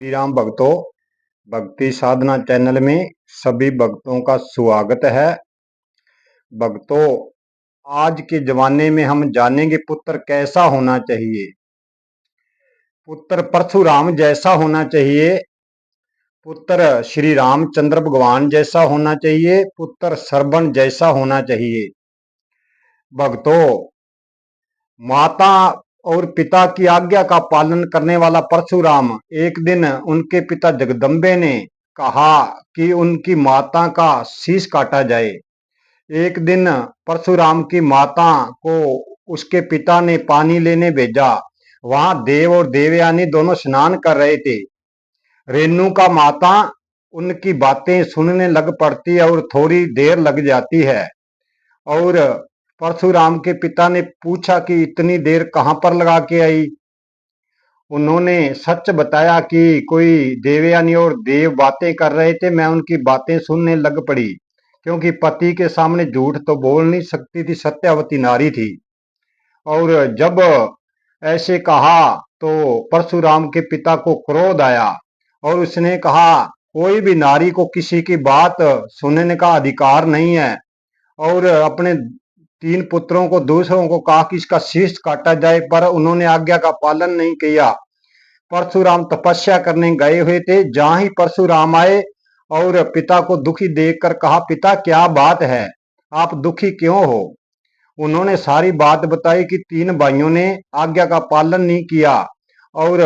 श्री राम भक्तों, भक्ति साधना चैनल में सभी भक्तों का स्वागत है। भक्तों, आज के जमाने में हम जानेंगे पुत्र कैसा होना चाहिए। पुत्र परशुराम जैसा होना चाहिए, पुत्र श्री रामचंद्र भगवान जैसा होना चाहिए, पुत्र श्रवण जैसा होना चाहिए। भक्तों, माता और पिता की आज्ञा का पालन करने वाला परशुराम, एक दिन उनके पिता जगदम्बे ने कहा कि उनकी माता का शीश काटा जाए। एक दिन परशुराम की माता को उसके पिता ने पानी लेने भेजा। वहां देव और देवयानी दोनों स्नान कर रहे थे। रेणु का माता उनकी बातें सुनने लग पड़ती है और थोड़ी देर लग जाती है। और परशुराम के पिता ने पूछा कि इतनी देर कहां पर लगा के आई। उन्होंने सच बताया कि कोई देवयानी और देव बातें कर रहे थे, मैं उनकी बातें सुनने लग पड़ी, क्योंकि पति के सामने झूठ तो बोल नहीं सकती थी, सत्यवती नारी थी। और जब ऐसे कहा तो परशुराम के पिता को क्रोध आया और उसने कहा कोई भी नारी को किसी की बात सुनने का अधिकार नहीं है। और अपने 3 पुत्रों को, दूसरों को कहा कि इसका शीश काटा जाए, पर उन्होंने आज्ञा का पालन नहीं किया। परशुराम तपस्या करने गए हुए थे। जहां ही परशुराम आए और पिता को दुखी देखकर कहा, पिता क्या बात है, आप दुखी क्यों हो। उन्होंने सारी बात बताई कि 3 भाइयों ने आज्ञा का पालन नहीं किया। और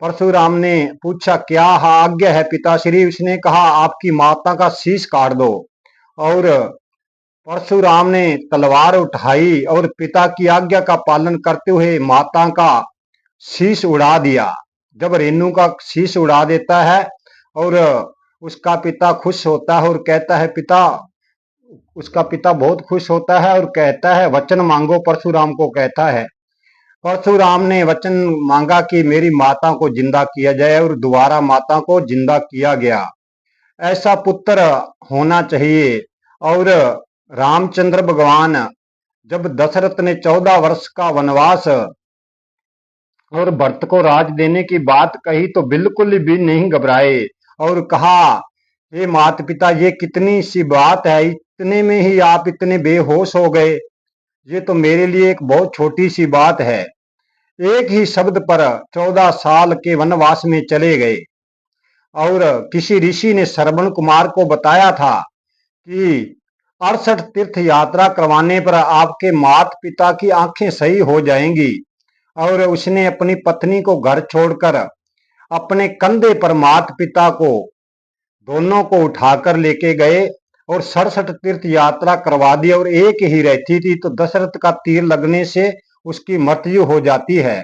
परशुराम ने पूछा क्या आज्ञा है पिताश्री। उसने कहा आपकी माता का शीश काट दो। और परशुराम ने तलवार उठाई और पिता की आज्ञा का पालन करते हुए माता का शीश उड़ा दिया। जब रेणु का शीश उड़ा देता है और उसका पिता खुश होता है और कहता है उसका पिता बहुत खुश होता है और कहता है वचन मांगो। परशुराम को कहता है, परशुराम ने वचन मांगा कि मेरी माता को जिंदा किया जाए, और दोबारा माता को जिंदा किया गया। ऐसा पुत्र होना चाहिए। और रामचंद्र भगवान, जब दशरथ ने 14 वर्ष का वनवास और भरत को राज देने की बात कही तो बिल्कुल भी नहीं घबराए और कहा हे माता पिता, ये कितनी सी बात है, इतने में ही आप इतने बेहोश हो गए। ये तो मेरे लिए एक बहुत छोटी सी बात है। एक ही शब्द पर 14 साल के वनवास में चले गए। और किसी ऋषि ने श्रवण कुमार को बताया था कि 68 तीर्थ यात्रा करवाने पर आपके माता पिता की आंखें सही हो जाएंगी। और उसने अपनी पत्नी को घर छोड़कर अपने कंधे पर माता पिता को दोनों को उठाकर लेके गए और 67 तीर्थ यात्रा करवा दी। और एक ही रहती थी तो दशरथ का तीर लगने से उसकी मृत्यु हो जाती है।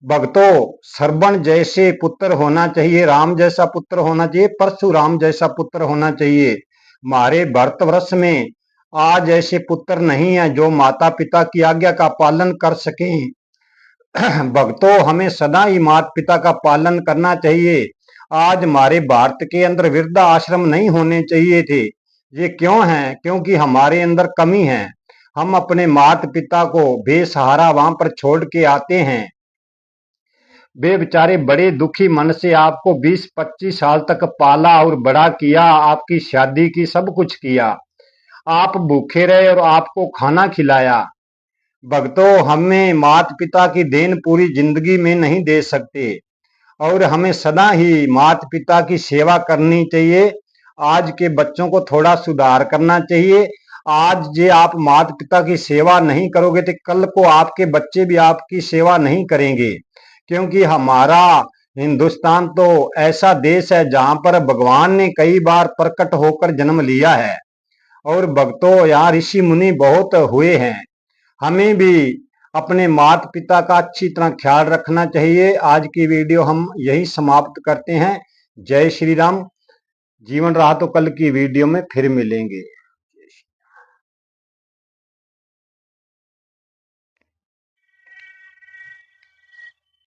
भक्तों, श्रवण जैसे पुत्र होना चाहिए, राम जैसा पुत्र होना चाहिए, परशुराम जैसा पुत्र होना चाहिए। हमारे भारतवर्ष में आज ऐसे पुत्र नहीं है जो माता पिता की आज्ञा का पालन कर सकें। भक्तों, हमें सदा ही माता पिता का पालन करना चाहिए। आज हमारे भारत के अंदर वृद्धा आश्रम नहीं होने चाहिए थे। ये क्यों है? क्योंकि हमारे अंदर कमी है। हम अपने माता पिता को बेसहारा वहां पर छोड़ के आते हैं। वे बेचारे बड़े दुखी मन से आपको 20-25 साल तक पाला और बड़ा किया, आपकी शादी की, सब कुछ किया। आप भूखे रहे और आपको खाना खिलाया। भक्तों, हमें माता पिता की देन पूरी जिंदगी में नहीं दे सकते और हमें सदा ही माता पिता की सेवा करनी चाहिए। आज के बच्चों को थोड़ा सुधार करना चाहिए। आज जे आप माता पिता की सेवा नहीं करोगे तो कल को आपके बच्चे भी आपकी सेवा नहीं करेंगे। क्योंकि हमारा हिंदुस्तान तो ऐसा देश है जहां पर भगवान ने कई बार प्रकट होकर जन्म लिया है। और भक्तों, यहाँ ऋषि मुनि बहुत हुए हैं। हमें भी अपने माता पिता का अच्छी तरह ख्याल रखना चाहिए। आज की वीडियो हम यही समाप्त करते हैं। जय श्री राम। जीवन रहा तो कल की वीडियो में फिर मिलेंगे।